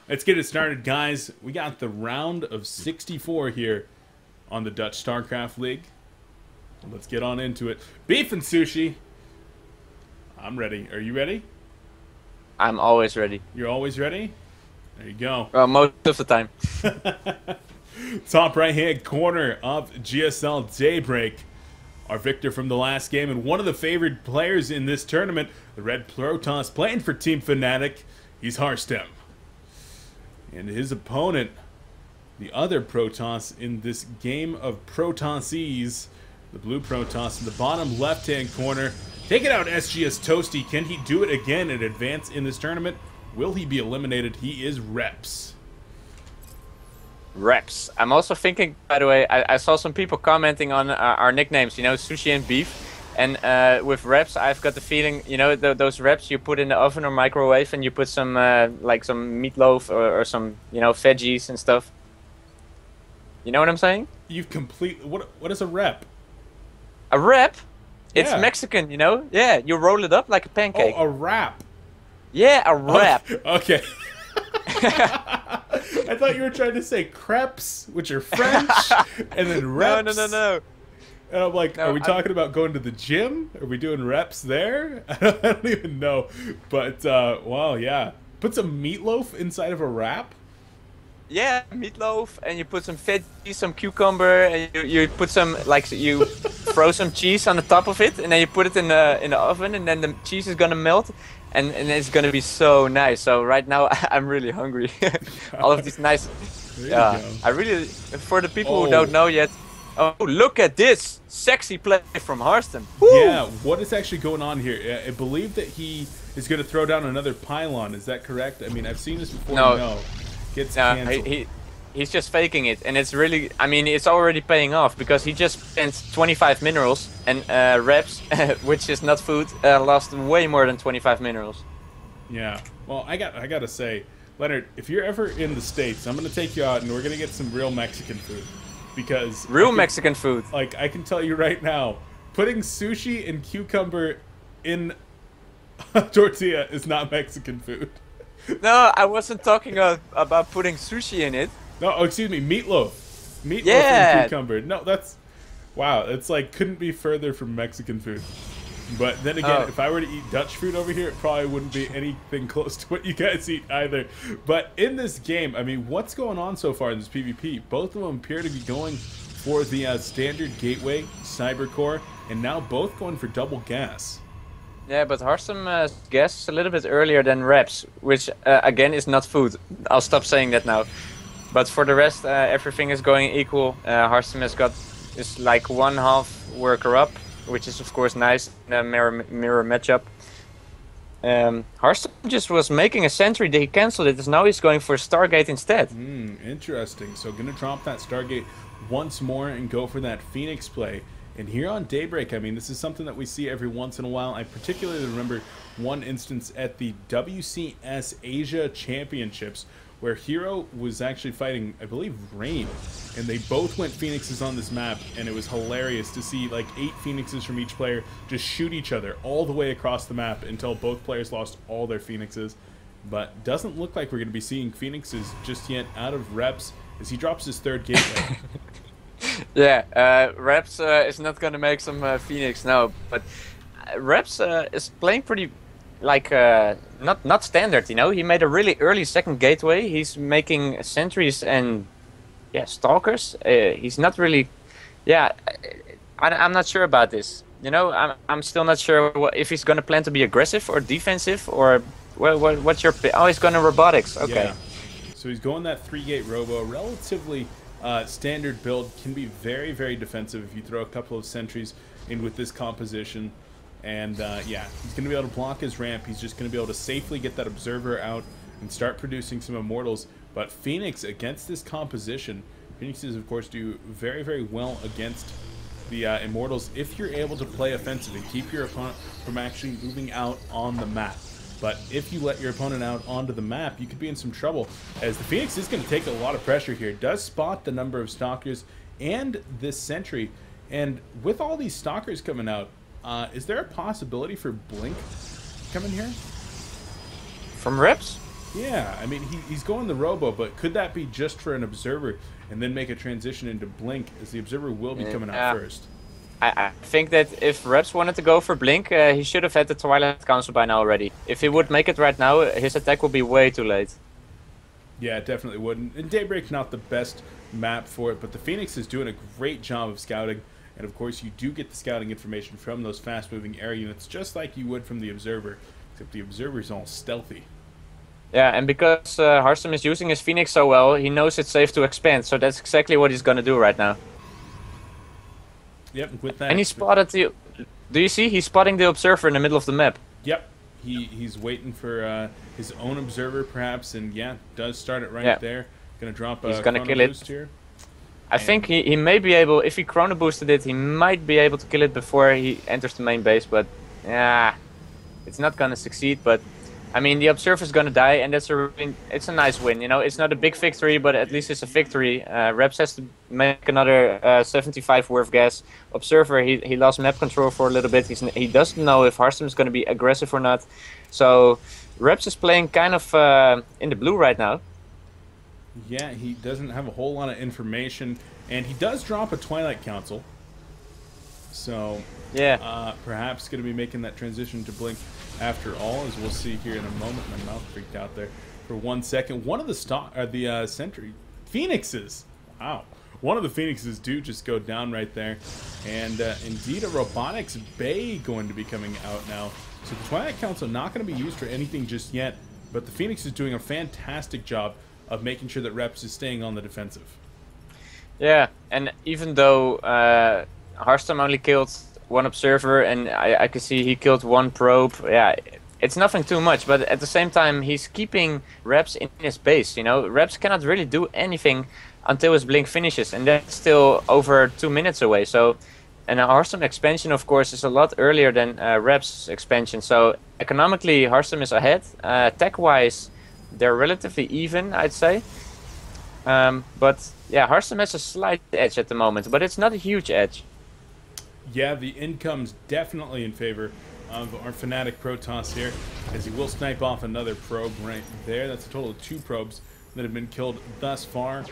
Let's get it started, guys. We got the round of 64 here on the Dutch Starcraft League. Let's get on into it. Beef and sushi. I'm ready. Are you ready? I'm always ready. You're always ready? There you go. Well, most of the time. Top right-hand corner of GSL Daybreak. Our victor from the last game and one of the favored players in this tournament, the Red Protoss playing for Team Fnatic. He's Harstem. And his opponent, the other Protoss in this game of Protossies, the Blue Protoss in the bottom left-hand corner. Take it out, SGS Toasty. Can he do it again and advance in this tournament? Will he be eliminated? He is Reps. Reps. I'm also thinking, by the way, I saw some people commenting on our nicknames, you know, Sushi and Beef. And with Reps, I've got the feeling, you know, those Reps you put in the oven or microwave and you put some, like some meatloaf or some, you know, veggies and stuff. You know what I'm saying? You've completely... What is a rep? A rep? It's Yeah. Mexican, you know? Yeah, you roll it up like a pancake. Oh, a wrap. Yeah, a wrap. Okay. I thought you were trying to say crepes, which are French, and then reps. No. And I'm like, No, are we talking about going to the gym? Are we doing reps there? I don't even know. But, wow, yeah. Put some meatloaf inside of a wrap? Yeah, meatloaf, and you put some veggies, some cucumber, and you put some, like, you throw some cheese on the top of it, and then you put it in the oven, and then the cheese is gonna melt, and it's gonna be so nice. So right now I'm really hungry. All of these nice. There you Yeah, go. I really, for the people Oh. who don't know yet. Oh, look at this sexy play from Harstem. Yeah, what is actually going on here? I believe that he is going to throw down another pylon. Is that correct? I mean, I've seen this before. No. Gets canceled. He's just faking it, and it's really, I mean, it's already paying off because he just spent 25 minerals and reps, which is not food, lost way more than 25 minerals. Yeah. Well, I got to say, Leonard, if you're ever in the States, I'm going to take you out and we're going to get some real Mexican food. Because Real Mexican food. Like, I can tell you right now, putting sushi and cucumber in a tortilla is not Mexican food. No, I wasn't talking about putting sushi in it. No, oh, excuse me, meatloaf. Meatloaf Yeah. and cucumber. No, that's... Wow, it's like, couldn't be further from Mexican food. But then again, Oh. if I were to eat Dutch food over here, it probably wouldn't be anything close to what you guys eat either. But in this game, I mean, what's going on so far in this PvP? Both of them appear to be going for the standard gateway, cybercore, and now both going for double gas. Yeah, but Harstem guessed a little bit earlier than Reps, which again is not food. I'll stop saying that now. But for the rest, everything is going equal. Harstem has got is like one half worker up, which is of course nice in a mirror matchup. Harstem just was making a sentry, he cancelled it, now he's going for Stargate instead. Interesting. So gonna drop that Stargate once more and go for that Phoenix play. And here on Daybreak, I mean, this is something that we see every once in a while. I particularly remember one instance at the WCS Asia Championships where Hero was actually fighting, I believe, Rain. And they both went Phoenixes on this map, and it was hilarious to see like 8 Phoenixes from each player just shoot each other all the way across the map until both players lost all their Phoenixes. But doesn't look like we're going to be seeing Phoenixes just yet out of Reps as he drops his third gateway. Yeah, Reps is not gonna make some Phoenix now, but Reps is playing pretty, like, not standard, you know. He made a really early second gateway. He's making sentries and, yeah, stalkers. He's not really, yeah, I'm not sure about this. You know, I'm still not sure if he's gonna plan to be aggressive or defensive or what's your, oh, he's gonna robotics, okay. Yeah. So he's going that 3-gate robo, relatively standard build, can be very, very defensive if you throw a couple of sentries in with this composition. And yeah, he's going to be able to block his ramp. He's just going to be able to safely get that observer out and start producing some immortals. But Phoenix, against this composition, Phoenixes, of course, do very, very well against the immortals if you're able to play offensive and keep your opponent from actually moving out on the map. But if you let your opponent out onto the map, you could be in some trouble, as the Phoenix is going to take a lot of pressure here. Does spot the number of stalkers and this sentry. And with all these stalkers coming out, is there a possibility for Blink coming here? From Reps? Yeah, I mean, he's going the Robo, but could that be just for an Observer and then make a transition into Blink, as the Observer will be coming out first? I think that if Reps wanted to go for Blink, he should have had the Twilight Council by now already. If he would make it right now, his attack would be way too late. Yeah, it definitely would. And Daybreak's not the best map for it, but the Phoenix is doing a great job of scouting. And of course, you do get the scouting information from those fast-moving air units, just like you would from the Observer, except the Observer's all stealthy. Yeah, and because Harstem is using his Phoenix so well, he knows it's safe to expand, so that's exactly what he's gonna do right now. Yep, with that. And he spotted the... Do you see? He's spotting the Observer in the middle of the map. Yep. He's waiting for his own Observer, perhaps, and yeah, does start it right there. Gonna drop a he's gonna kill boost it. Here. I think he may be able, if he chrono boosted it, he might be able to kill it before he enters the main base, but yeah, it's not gonna succeed. But I mean, the Observer's gonna die, and it's a nice win. You know, it's not a big victory, but at least it's a victory. Reps has to make another 75 worth gas. Observer, he lost map control for a little bit. He doesn't know if Harstem is gonna be aggressive or not. So Reps is playing kind of in the blue right now. Yeah, he doesn't have a whole lot of information, and he does drop a Twilight Council. So yeah, perhaps going to be making that transition to Blink after all, as we'll see here in a moment. My mouth freaked out there for 1 second. One of the Sentry Phoenixes. Wow. One of the Phoenixes do just go down right there. And indeed, a Robotics Bay going to be coming out now. So the Twilight Council not going to be used for anything just yet, but the Phoenix is doing a fantastic job of making sure that Reps is staying on the defensive. Yeah, and even though Harstem only killed one Observer, and I can see he killed one probe, yeah, it's nothing too much, but at the same time, he's keeping Reps in his base, you know? Reps cannot really do anything until his Blink finishes, and that's still over 2 minutes away, so... And a Harstem expansion, of course, is a lot earlier than Reps expansion, so economically, Harstem is ahead. Tech-wise, they're relatively even, I'd say. But yeah, Harstem has a slight edge at the moment, but it's not a huge edge. Yeah, the income's definitely in favor of our Fnatic Protoss here, as he will snipe off another probe right there. That's a total of 2 probes that have been killed thus far.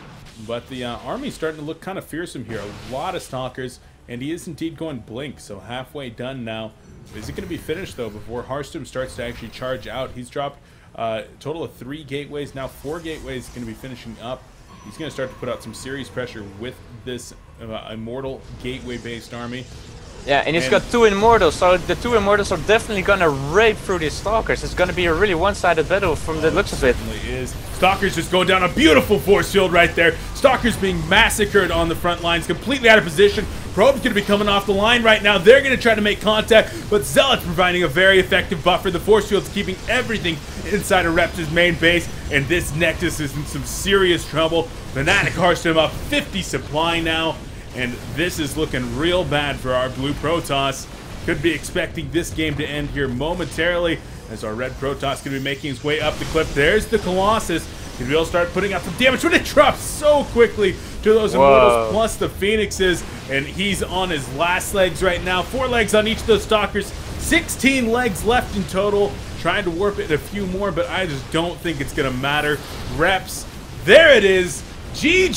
But the army's starting to look kind of fearsome here. A lot of Stalkers, and he is indeed going Blink, so halfway done now. Is it going to be finished, though, before Harstem starts to actually charge out? He's dropped a total of 3 gateways. Now 4 gateways going to be finishing up. He's going to start to put out some serious pressure with this Immortal gateway-based army. Yeah, and he's got 2 Immortals, so the 2 Immortals are definitely going to rape through these Stalkers. It's going to be a really one-sided battle from the looks of it. It certainly is. Stalkers just going down a beautiful force field right there. Stalkers being massacred on the front lines, completely out of position. Probe's going to be coming off the line right now. They're going to try to make contact, but Zealot's providing a very effective buffer. The force field's keeping everything inside of Reps' main base, and this Nexus is in some serious trouble. FnticHarstem up 50 supply now, and this is looking real bad for our blue Protoss. Could be expecting this game to end here momentarily, as our red Protoss going to be making his way up the cliff. There's the Colossus. He'll be able to start putting out some damage, but it drops so quickly to those Immortals plus the Phoenixes, and he's on his last legs right now. 4 legs on each of those Stalkers, 16 legs left in total. Trying to warp it a few more, but I just don't think it's going to matter. Reps, there it is. GG.